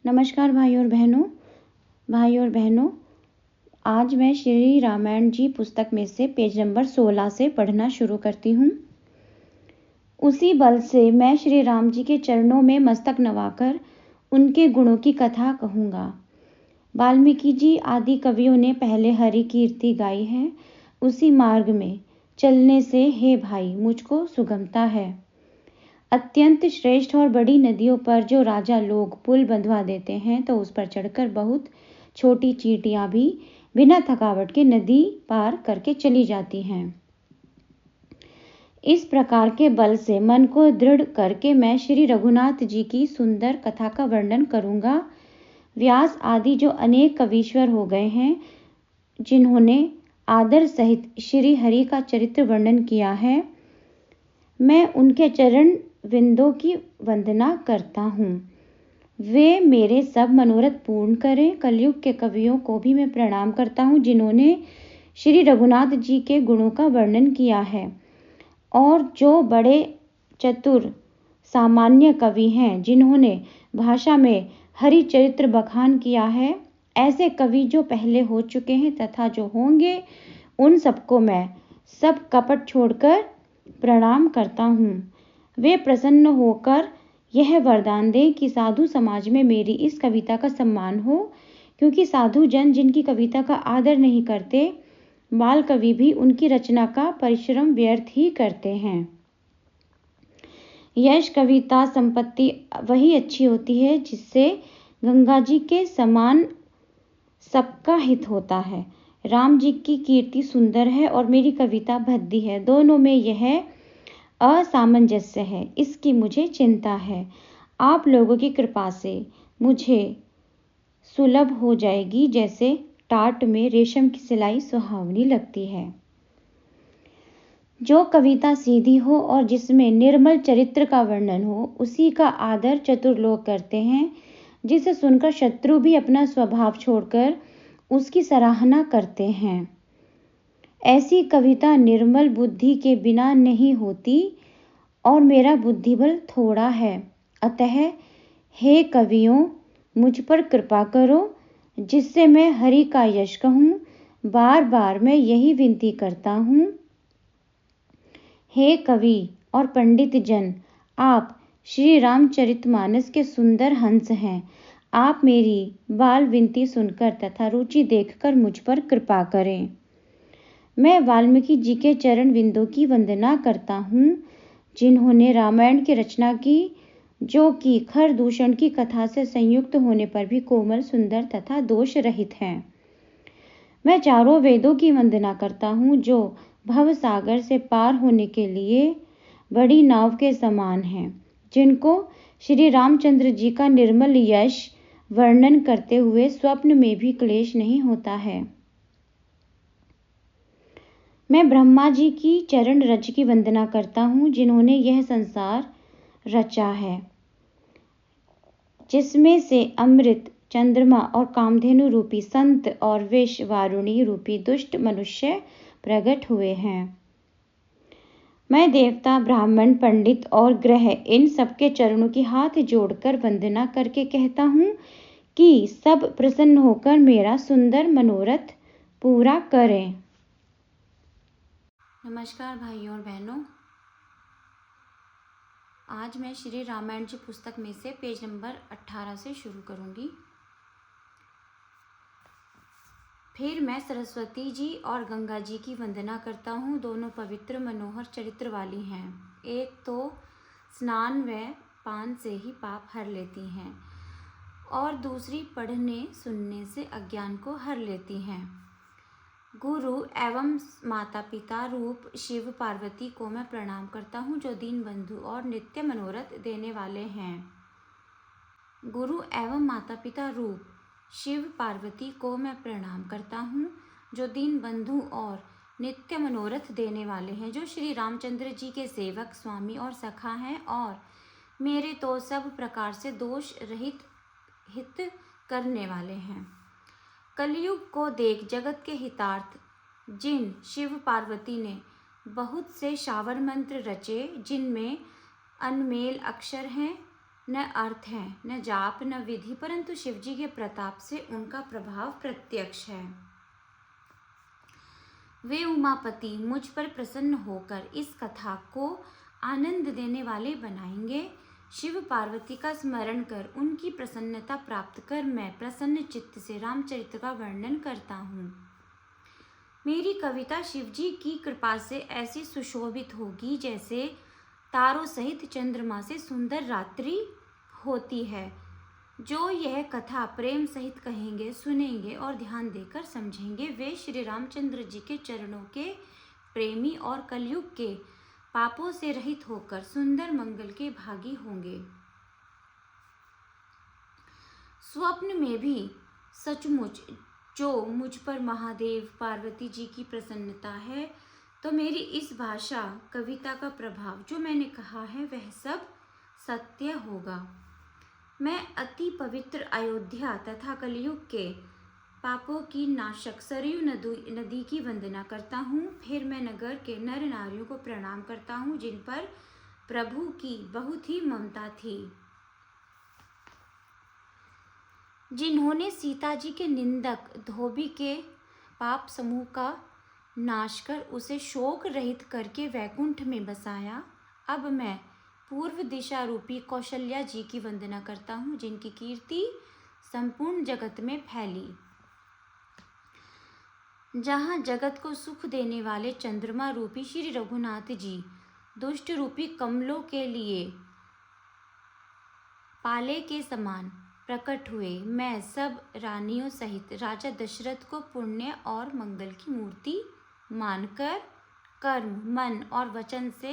नमस्कार भाई और बहनों, आज मैं श्री रामायण जी पुस्तक में से पेज नंबर 16 से पढ़ना शुरू करती हूँ। उसी बल से मैं श्री राम जी के चरणों में मस्तक नवाकर उनके गुणों की कथा कहूँगा। वाल्मीकि जी आदि कवियों ने पहले हरि कीर्ति गाई है। उसी मार्ग में चलने से हे भाई मुझको सुगमता है। अत्यंत श्रेष्ठ और बड़ी नदियों पर जो राजा लोग पुल बंधवा देते हैं तो उस पर चढ़कर बहुत छोटी चींटियां भी बिना थकावट के नदी पार करके चली जाती हैं। इस प्रकार के बल से मन को दृढ़ करके मैं श्री रघुनाथ जी की सुंदर कथा का वर्णन करूंगा। व्यास आदि जो अनेक कवीश्वर हो गए हैं, जिन्होंने आदर सहित श्री हरि का चरित्र वर्णन किया है, मैं उनके चरण विंदों की वंदना करता हूँ। वे मेरे सब मनोरथ पूर्ण करें। कलयुग के कवियों को भी मैं प्रणाम करता हूँ, जिन्होंने श्री रघुनाथ जी के गुणों का वर्णन किया है। और जो बड़े चतुर सामान्य कवि हैं, जिन्होंने भाषा में हरि चरित्र बखान किया है, ऐसे कवि जो पहले हो चुके हैं तथा जो होंगे, उन सबको मैं सब कपट छोड़कर प्रणाम करता हूँ। वे प्रसन्न होकर यह वरदान दें कि साधु समाज में मेरी इस कविता का सम्मान हो, क्योंकि साधु जन जिनकी कविता का आदर नहीं करते, बाल कवि भी उनकी रचना का परिश्रम व्यर्थ ही करते हैं। यश कविता संपत्ति वही अच्छी होती है जिससे गंगा जी के समान सबका हित होता है। राम जी की कीर्ति सुंदर है और मेरी कविता भद्दी है। दोनों में यह असामंजस्य है, इसकी मुझे चिंता है। आप लोगों की कृपा से मुझे सुलभ हो जाएगी, जैसे टाट में रेशम की सिलाई सुहावनी लगती है। जो कविता सीधी हो और जिसमें निर्मल चरित्र का वर्णन हो, उसी का आदर चतुर लोग करते हैं, जिसे सुनकर शत्रु भी अपना स्वभाव छोड़कर उसकी सराहना करते हैं। ऐसी कविता निर्मल बुद्धि के बिना नहीं होती और मेरा बुद्धिबल थोड़ा है। अतः हे कवियों, मुझ पर कृपा करो, जिससे मैं हरि का यश कहूँ। बार बार मैं यही विनती करता हूँ। हे कवि और पंडित जन, आप श्री रामचरितमानस के सुंदर हंस हैं। आप मेरी बाल विनती सुनकर तथा रुचि देखकर मुझ पर कृपा करें। मैं वाल्मीकि जी के चरण विंदों की वंदना करता हूँ, जिन्होंने रामायण की रचना की, जो कि खर दूषण की कथा से संयुक्त होने पर भी कोमल, सुंदर तथा दोष रहित हैं। मैं चारों वेदों की वंदना करता हूँ, जो भव सागर से पार होने के लिए बड़ी नाव के समान हैं, जिनको श्री रामचंद्र जी का निर्मल यश वर्णन करते हुए स्वप्न में भी क्लेश नहीं होता है। मैं ब्रह्मा जी की चरण रज की वंदना करता हूँ, जिन्होंने यह संसार रचा है, जिसमें से अमृत, चंद्रमा और कामधेनु रूपी संत और विष वारुणी रूपी दुष्ट मनुष्य प्रकट हुए हैं। मैं देवता, ब्राह्मण, पंडित और ग्रह, इन सबके चरणों की हाथ जोड़कर वंदना करके कहता हूँ कि सब प्रसन्न होकर मेरा सुंदर मनोरथ पूरा करें। नमस्कार भाइयों और बहनों, आज मैं श्री रामायण जी पुस्तक में से पेज नंबर 18 से शुरू करूंगी। फिर मैं सरस्वती जी और गंगा जी की वंदना करता हूँ। दोनों पवित्र मनोहर चरित्र वाली हैं। एक तो स्नान व पान से ही पाप हर लेती हैं और दूसरी पढ़ने सुनने से अज्ञान को हर लेती हैं। गुरु एवं माता पिता रूप शिव पार्वती को मैं प्रणाम करता हूँ, जो दीन बंधु और नित्य मनोरथ देने वाले हैं। गुरु एवं माता पिता रूप शिव पार्वती को मैं प्रणाम करता हूँ, जो दीन बंधु और नित्य मनोरथ देने वाले हैं, जो श्री रामचंद्र जी के सेवक, स्वामी और सखा हैं और मेरे तो सब प्रकार से दोष रहित हित करने वाले हैं। कलयुग को देख जगत के हितार्थ जिन शिव पार्वती ने बहुत से शावर मंत्र रचे, जिनमें अनमेल अक्षर हैं, न अर्थ है, न जाप, न विधि, परंतु शिवजी के प्रताप से उनका प्रभाव प्रत्यक्ष है। वे उमापति मुझ पर प्रसन्न होकर इस कथा को आनंद देने वाले बनाएंगे। शिव पार्वती का स्मरण कर उनकी प्रसन्नता प्राप्त कर मैं प्रसन्न चित्त से रामचरित्र का वर्णन करता हूँ। मेरी कविता शिवजी की कृपा से ऐसी सुशोभित होगी जैसे तारों सहित चंद्रमा से सुंदर रात्रि होती है। जो यह कथा प्रेम सहित कहेंगे, सुनेंगे और ध्यान देकर समझेंगे, वे श्री रामचंद्र जी के चरणों के प्रेमी और कलयुग के पापों से रहित होकर सुंदर मंगल के भागी होंगे। स्वप्न में भी सचमुच जो मुझ पर महादेव पार्वती जी की प्रसन्नता है, तो मेरी इस भाषा कविता का प्रभाव जो मैंने कहा है वह सब सत्य होगा। मैं अति पवित्र अयोध्या तथा कलयुग के पापों की नाशक सरयू नदी की वंदना करता हूँ। फिर मैं नगर के नर नारियों को प्रणाम करता हूँ जिन पर प्रभु की बहुत ही ममता थी, जिन्होंने सीता जी के निंदक धोबी के पाप समूह का नाश कर उसे शोक रहित करके वैकुंठ में बसाया। अब मैं पूर्व दिशा रूपी कौशल्या जी की वंदना करता हूँ जिनकी कीर्ति संपूर्ण जगत में फैली। जहाँ जगत को सुख देने वाले चंद्रमा रूपी श्री रघुनाथ जी दुष्ट रूपी कमलों के लिए पाले के समान प्रकट हुए, मैं सब रानियों सहित राजा दशरथ को पुण्य और मंगल की मूर्ति मानकर कर्म, मन और वचन से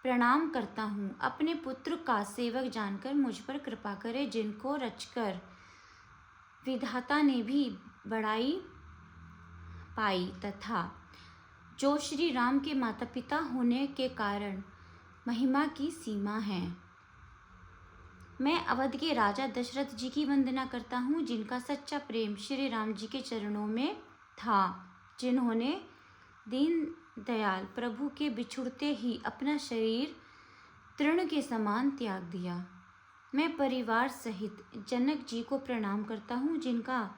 प्रणाम करता हूँ। अपने पुत्र का सेवक जानकर मुझ पर कृपा करे, जिनको रचकर विधाता ने भी बड़ाई पाई तथा जो श्री राम के माता पिता होने के कारण महिमा की सीमा है। मैं अवध के राजा दशरथ जी की वंदना करता हूँ जिनका सच्चा प्रेम श्री राम जी के चरणों में था, जिन्होंने दीन दयाल प्रभु के बिछुड़ते ही अपना शरीर तृण के समान त्याग दिया। मैं परिवार सहित जनक जी को प्रणाम करता हूँ जिनका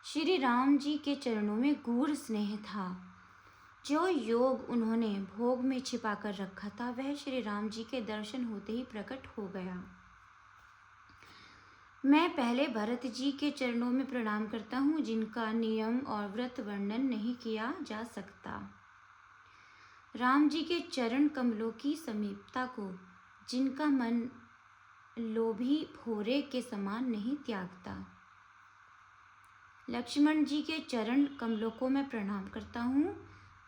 श्री राम जी के चरणों में गूढ़ स्नेह था। जो योग उन्होंने भोग में छिपा कर रखा था वह श्री राम जी के दर्शन होते ही प्रकट हो गया। मैं पहले भरत जी के चरणों में प्रणाम करता हूँ जिनका नियम और व्रत वर्णन नहीं किया जा सकता। राम जी के चरण कमलों की समीपता को जिनका मन लोभी भोरे के समान नहीं त्यागता। लक्ष्मण जी के चरण कमलों को मैं प्रणाम करता हूँ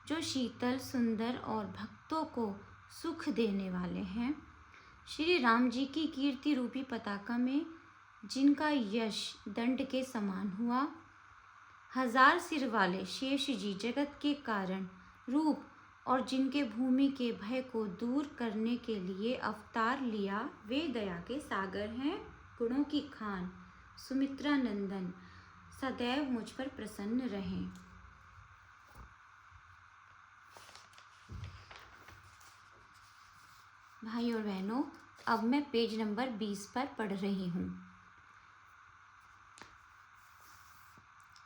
जो शीतल, सुंदर और भक्तों को सुख देने वाले हैं। श्री राम जी की कीर्ति रूपी पताका में जिनका यश दंड के समान हुआ। हजार सिर वाले शेष जी जगत के कारण रूप और जिनके भूमि के भय को दूर करने के लिए अवतार लिया, वे दया के सागर हैं, गुणों की खान, सुमित्रा नंदन, सदैव मुझ पर प्रसन्न रहें। भाई और बहनों, अब मैं पेज नंबर 20 पर पढ़ रही हूँ।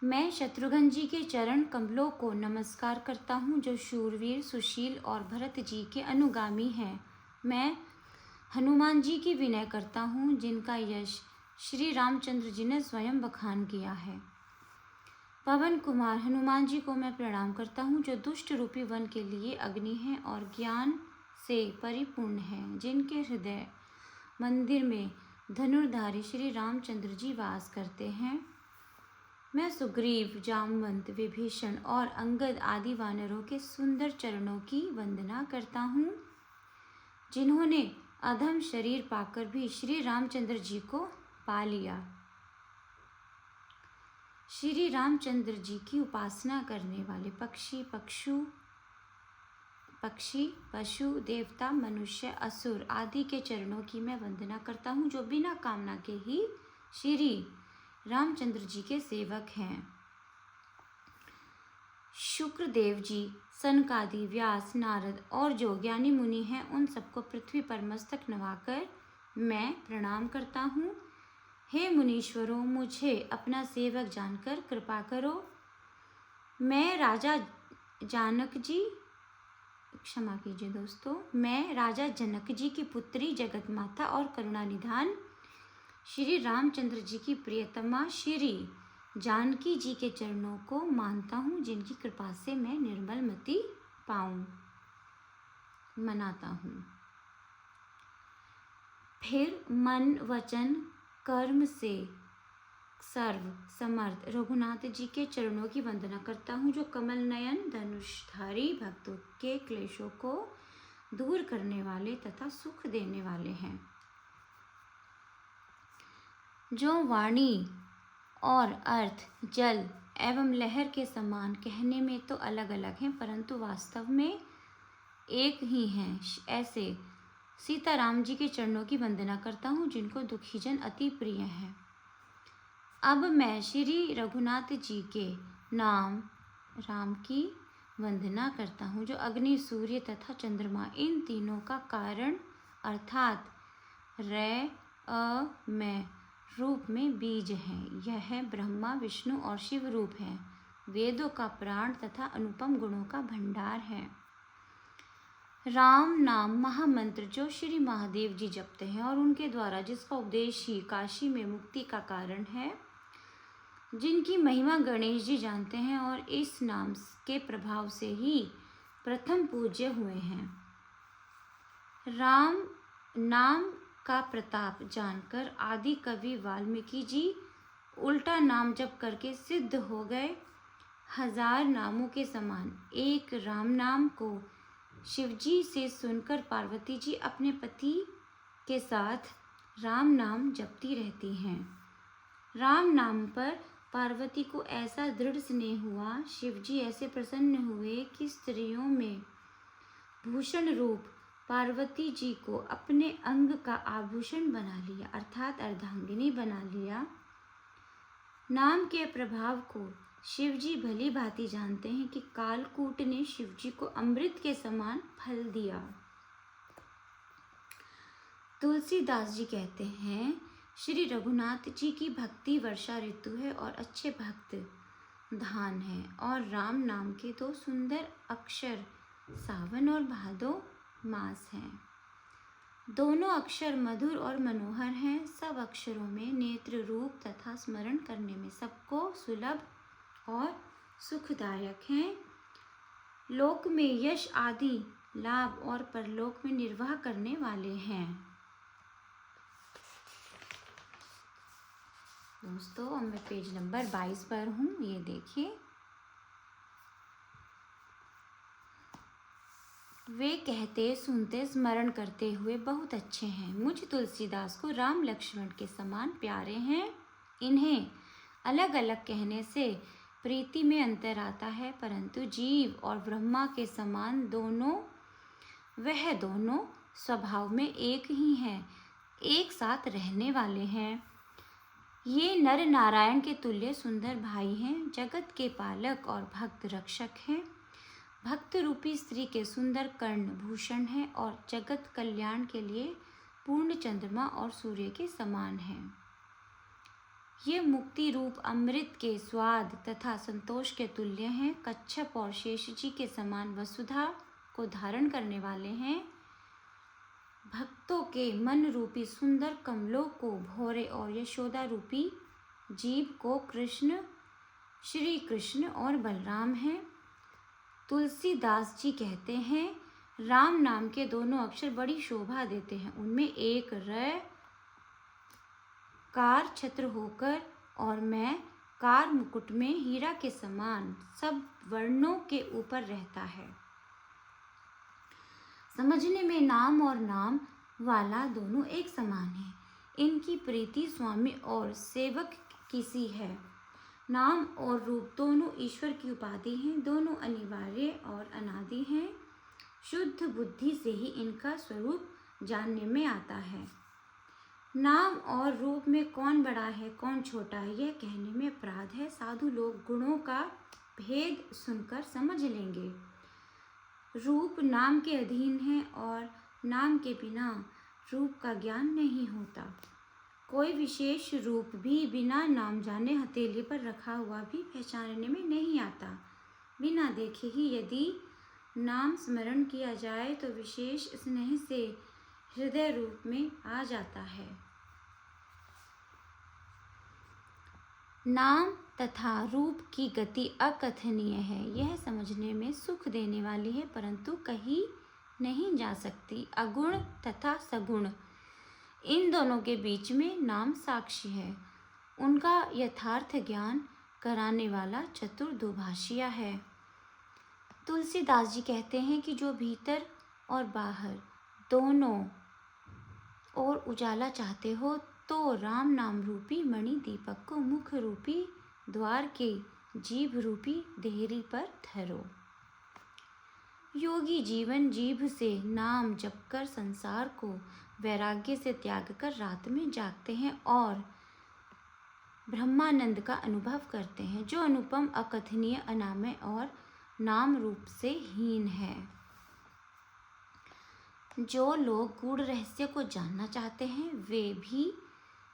मैं शत्रुघ्न जी के चरण कमलों को नमस्कार करता हूँ जो शूरवीर, सुशील और भरत जी के अनुगामी हैं। मैं हनुमान जी की विनय करता हूँ जिनका यश श्री रामचंद्र जी ने स्वयं बखान किया है। पवन कुमार हनुमान जी को मैं प्रणाम करता हूँ जो दुष्ट रूपी वन के लिए अग्नि है और ज्ञान से परिपूर्ण है, जिनके हृदय मंदिर में धनुर्धारी श्री रामचंद्र जी वास करते हैं। मैं सुग्रीव, जामवंत, विभीषण और अंगद आदि वानरों के सुंदर चरणों की वंदना करता हूँ जिन्होंने अधम शरीर पाकर भी श्री रामचंद्र जी को पा लिया। श्री रामचंद्र जी की उपासना करने वाले पक्षी, पशु, देवता, मनुष्य, असुर आदि के चरणों की मैं वंदना करता हूँ जो बिना कामना के ही श्री रामचंद्र जी के सेवक हैं। शुक्रदेव जी, सनकादि, व्यास, नारद और जो ज्ञानी मुनि हैं उन सबको पृथ्वी पर मस्तक नवाकर मैं प्रणाम करता हूँ। हे मुनीश्वरों, मुझे अपना सेवक जानकर कृपा करो। मैं राजा जनक जी क्षमा कीजिए दोस्तों, मैं राजा जनक जी की पुत्री, जगत माता और करुणा निधान श्री रामचंद्र जी की प्रियतमा श्री जानकी जी के चरणों को मानता हूँ, जिनकी कृपा से मैं निर्मल मति मनाता हूँ। फिर मन वचन कर्म से सर्व समर्थ रघुनाथ जी के चरणों की वंदना करता हूँ, जो कमल नयन धनुषधारी भक्तों के क्लेशों को दूर करने वाले तथा सुख देने वाले हैं। जो वाणी और अर्थ जल एवं लहर के समान कहने में तो अलग अलग हैं, परंतु वास्तव में एक ही हैं, ऐसे सीताराम जी के चरणों की वंदना करता हूँ, जिनको दुखीजन अति प्रिय हैं। अब मैं श्री रघुनाथ जी के नाम राम की वंदना करता हूँ, जो अग्नि, सूर्य तथा चंद्रमा इन तीनों का कारण अर्थात मैं रूप में बीज हैं। यह ब्रह्मा, विष्णु और शिव रूप हैं। वेदों का प्राण तथा अनुपम गुणों का भंडार है। राम नाम महामंत्र जो श्री महादेव जी जपते हैं और उनके द्वारा जिसका उपदेश ही काशी में मुक्ति का कारण है, जिनकी महिमा गणेश जी जानते हैं और इस नाम के प्रभाव से ही प्रथम पूज्य हुए हैं। राम नाम का प्रताप जानकर आदि कवि वाल्मीकि जी उल्टा नाम जप करके सिद्ध हो गए। हजार नामों के समान एक राम नाम को शिवजी से सुनकर पार्वती जी अपने पति के साथ राम नाम जपती रहती हैं। राम नाम पर पार्वती को ऐसा दृढ़ स्नेह हुआ, शिवजी ऐसे प्रसन्न हुए कि स्त्रियों में भूषण रूप पार्वती जी को अपने अंग का आभूषण बना लिया, अर्थात अर्धांगिनी बना लिया। नाम के प्रभाव को शिवजी भली भांति जानते हैं कि कालकूट ने शिवजी को अमृत के समान फल दिया। तुलसीदास जी कहते हैं, श्री रघुनाथ जी की भक्ति वर्षा ऋतु है और अच्छे भक्त धान है, और राम नाम के दो सुंदर अक्षर सावन और भादो मास हैं। दोनों अक्षर मधुर और मनोहर हैं। सब अक्षरों में नेत्र रूप तथा स्मरण करने में सबको सुलभ और सुखदायक हैं। लोक में यश आदि लाभ और परलोक में निर्वाह करने वाले हैं। दोस्तों, अब मैं पेज नंबर 22 पर हूँ। ये देखिए, वे कहते सुनते स्मरण करते हुए बहुत अच्छे हैं। मुझ तुलसीदास को राम लक्ष्मण के समान प्यारे हैं। इन्हें अलग अलग कहने से प्रीति में अंतर आता है, परंतु जीव और ब्रह्मा के समान वह दोनों स्वभाव में एक ही हैं, एक साथ रहने वाले हैं। ये नर नारायण के तुल्य सुंदर भाई हैं, जगत के पालक और भक्त रक्षक हैं। भक्त रूपी स्त्री के सुंदर कर्ण भूषण है और जगत कल्याण के लिए पूर्ण चंद्रमा और सूर्य के समान है। ये मुक्ति रूप अमृत के स्वाद तथा संतोष के तुल्य हैं। कच्छप और शेष जी के समान वसुधा को धारण करने वाले हैं। भक्तों के मन रूपी सुंदर कमलों को भौरे और यशोदा रूपी जीव को श्री कृष्ण और बलराम हैं। तुलसीदास जी कहते हैं, राम नाम के दोनों अक्षर बड़ी शोभा देते हैं। उनमें एक र कार छत्र होकर और मैं कार मुकुट में हीरा के समान सब वर्णों के ऊपर रहता है। समझने में नाम और नाम वाला दोनों एक समान है। इनकी प्रीति स्वामी और सेवक की सी है। नाम और रूप दोनों ईश्वर की उपाधि हैं। दोनों अनिवार्य और अनादि हैं। शुद्ध बुद्धि से ही इनका स्वरूप जानने में आता है। नाम और रूप में कौन बड़ा है कौन छोटा है, यह कहने में अपराध है। साधु लोग गुणों का भेद सुनकर समझ लेंगे। रूप नाम के अधीन है और नाम के बिना रूप का ज्ञान नहीं होता। कोई विशेष रूप भी बिना नाम जाने हथेली पर रखा हुआ भी पहचानने में नहीं आता। बिना देखे ही यदि नाम स्मरण किया जाए तो विशेष स्नेह से हृदय रूप में आ जाता है। नाम तथा रूप की गति अकथनीय है। यह समझने में सुख देने वाली है, परंतु कही नहीं जा सकती। अगुण तथा सगुण, इन दोनों के बीच में नाम साक्षी है। उनका यथार्थ ज्ञान कराने वाला चतुर दुभाषिया है। तुलसीदास जी कहते हैं कि जो भीतर और बाहर दोनों और उजाला चाहते हो तो राम नाम रूपी मणि दीपक को मुख रूपी द्वार के जीभ रूपी देहरी पर धरो। योगी जीवन जीभ से नाम जपकर संसार को वैराग्य से त्याग कर रात में जागते हैं और ब्रह्मानंद का अनुभव करते हैं, जो अनुपम, अकथनीय, अनामय और नाम रूप से हीन है। जो लोग गूढ़ रहस्य को जानना चाहते हैं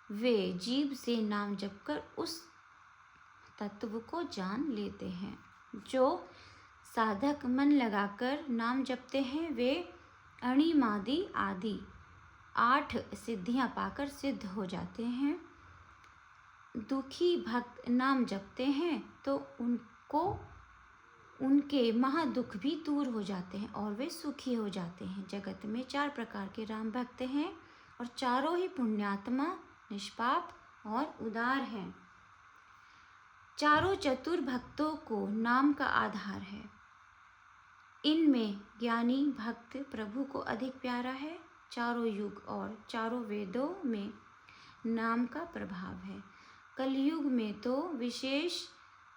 वे जीभ से नाम जपकर उस तत्व को जान लेते हैं। जो साधक मन लगाकर नाम जपते हैं वे अणिमादि आदि 8 सिद्धियां पाकर सिद्ध हो जाते हैं। दुखी भक्त नाम जपते हैं तो उनके महादुख भी दूर हो जाते हैं और वे सुखी हो जाते हैं। जगत में 4 प्रकार के राम भक्त हैं और चारों ही पुण्यात्मा, निष्पाप और उदार हैं। चारों चतुर भक्तों को नाम का आधार है। इनमें ज्ञानी भक्त प्रभु को अधिक प्यारा है। चारों युग और चारों वेदों में नाम का प्रभाव है। कलयुग में तो विशेष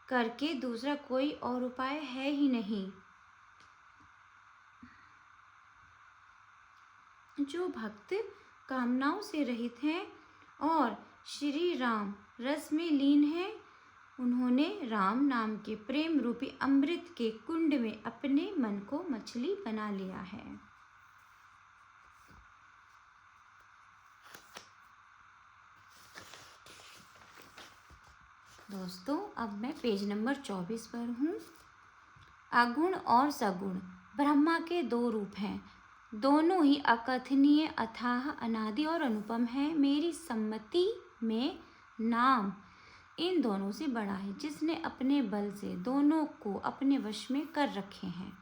करके दूसरा कोई और उपाय है ही नहीं। जो भक्त कामनाओं से रहित हैं और श्री राम रस में लीन हैं, उन्होंने राम नाम के प्रेम रूपी अमृत के कुंड में अपने मन को मछली बना लिया है। दोस्तों, अब मैं पेज नंबर 24 पर हूँ। अगुण और सगुण ब्रह्मा के 2 रूप हैं। दोनों ही अकथनीय, अथाह, अनादि और अनुपम है। मेरी सम्मति में नाम इन दोनों से बड़ा है, जिसने अपने बल से दोनों को अपने वश में कर रखे हैं।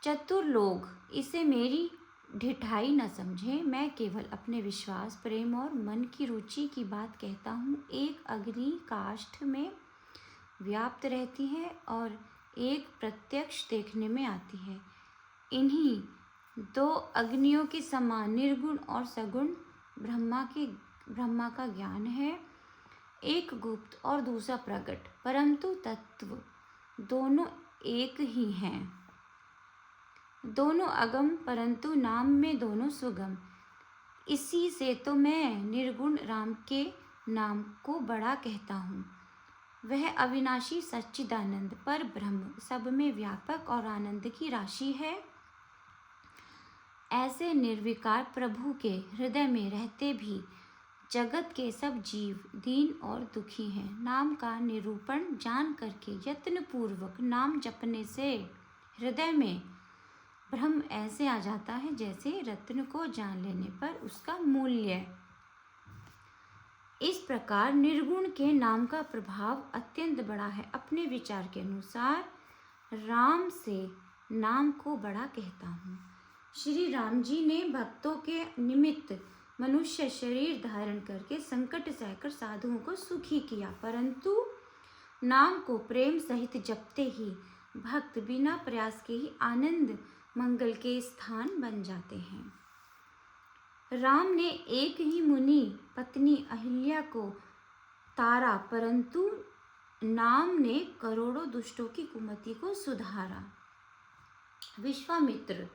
चतुर लोग इसे मेरी ढिठाई न समझें। मैं केवल अपने विश्वास, प्रेम और मन की रुचि की बात कहता हूँ। एक अग्नि काष्ठ में व्याप्त रहती है और एक प्रत्यक्ष देखने में आती है। इन्हीं 2 अग्नियों के समान निर्गुण और सगुण ब्रह्मा का ज्ञान है। एक गुप्त और दूसरा प्रकट, परंतु तत्व दोनों एक ही हैं। दोनों अगम, परंतु नाम में दोनों सुगम। इसी से तो मैं निर्गुण राम के नाम को बड़ा कहता हूँ। वह अविनाशी सच्चिदानंद पर ब्रह्म, सब में व्यापक और आनंद की राशि है। ऐसे निर्विकार प्रभु के हृदय में रहते भी जगत के सब जीव दीन और दुखी हैं। नाम का निरूपण जान करके यत्न पूर्वक नाम जपने से हृदय में भ्रम ऐसे आ जाता है जैसे रत्न को जान लेने पर उसका मूल्य। इस प्रकार निर्गुण के नाम का प्रभाव अत्यंत बड़ा है। अपने विचार के अनुसार राम से नाम को बड़ा कहता हूँ। श्री राम जी ने भक्तों के निमित्त मनुष्य शरीर धारण करके संकट सहकर साधुओं को सुखी किया, परंतु नाम को प्रेम सहित जपते ही भक्त बिना प्रयास के ही आनंद मंगल के स्थान बन जाते हैं। राम ने एक ही मुनि पत्नी अहिल्या को तारा, परंतु नाम ने करोड़ों दुष्टों की कुमति को सुधारा। विश्वामित्र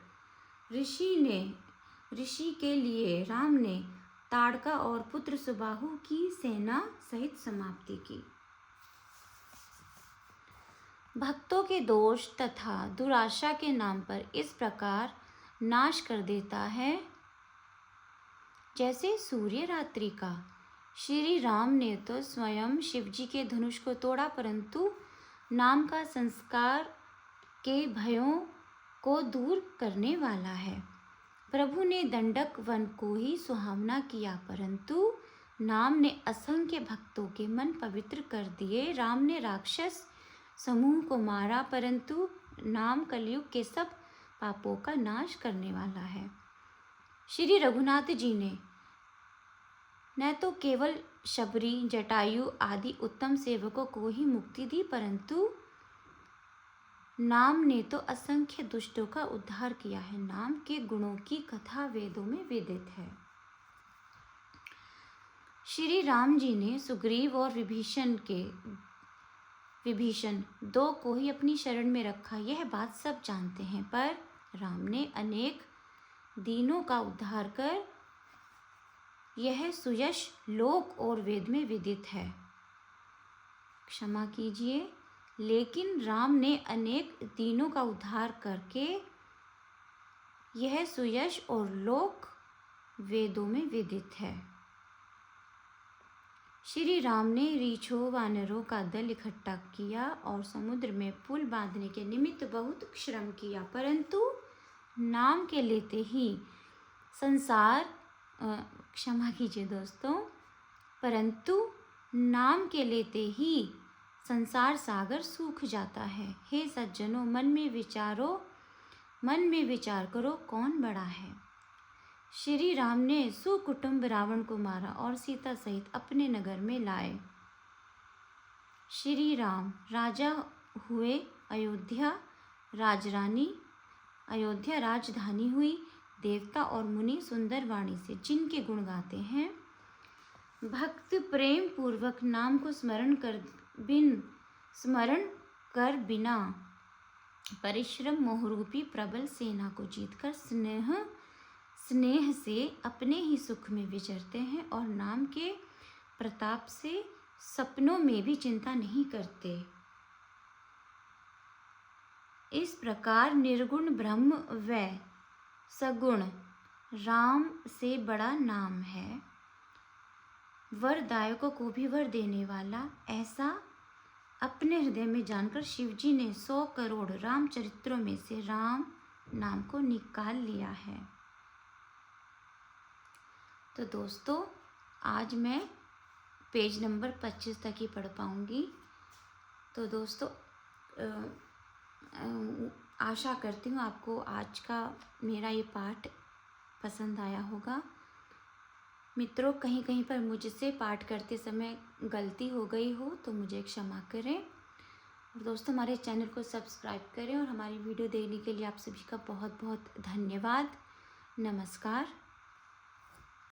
ऋषि के लिए राम ने ताड़का और पुत्र सुबाहु की सेना सहित समाप्ति की। भक्तों के दोष तथा दुराशा के नाम पर इस प्रकार नाश कर देता है। जैसे सूर्य रात्रि का। श्री राम ने तो स्वयं शिवजी के धनुष को तोड़ा, परंतु नाम का संस्कार के भयों को दूर करने वाला है। प्रभु ने दंडक वन को ही सुहावना किया, परंतु नाम ने असंख्य भक्तों के मन पवित्र कर दिए। राम ने राक्षस समूह को मारा, परंतु नाम कलयुग के सब पापों का नाश करने वाला है। श्री रघुनाथ जी ने न तो केवल शबरी, जटायु आदि उत्तम सेवकों को ही मुक्ति दी, परंतु नाम ने तो असंख्य दुष्टों का उद्धार किया है। नाम के गुणों की कथा वेदों में विदित है। श्री राम जी ने सुग्रीव और विभीषण दो को ही अपनी शरण में रखा, यह बात सब जानते हैं। पर राम ने अनेक दीनों का उद्धार कर यह सुयश लोक और वेद में विदित है। क्षमा कीजिए, लेकिन राम ने अनेक दीनों का उद्धार करके यह सुयश और लोक वेदों में विदित है। श्री राम ने रीछों वानरों का दल इकट्ठा किया और समुद्र में पुल बांधने के निमित्त बहुत श्रम किया, परंतु नाम के लेते ही क्षमा कीजिए दोस्तों, परंतु नाम के लेते ही संसार सागर सूख जाता है। हे सज्जनों, मन में विचार करो, कौन बड़ा है। श्री राम ने सुकुटुंब रावण को मारा और सीता सहित अपने नगर में लाए। श्री राम राजा हुए, अयोध्या राजधानी हुई। देवता और मुनि सुंदर वाणी से जिनके गुण गाते हैं, भक्त प्रेम पूर्वक नाम को स्मरण कर बिना परिश्रम मोहरूपी प्रबल सेना को जीतकर स्नेह से अपने ही सुख में विचरते हैं और नाम के प्रताप से सपनों में भी चिंता नहीं करते। इस प्रकार निर्गुण ब्रह्म व सगुण राम से बड़ा नाम है। वरदायकों को भी वर देने वाला, ऐसा अपने हृदय में जानकर शिवजी ने 100 करोड़ रामचरित्रों में से राम नाम को निकाल लिया है। तो दोस्तों, आज मैं पेज नंबर 25 तक ही पढ़ पाऊँगी। तो दोस्तों, आशा करती हूँ आपको आज का मेरा ये पाठ पसंद आया होगा। मित्रों, कहीं कहीं पर मुझसे पाठ करते समय गलती हो गई हो तो मुझे क्षमा करें। और दोस्तों, हमारे चैनल को सब्सक्राइब करें और हमारी वीडियो देखने के लिए आप सभी का बहुत बहुत धन्यवाद। नमस्कार।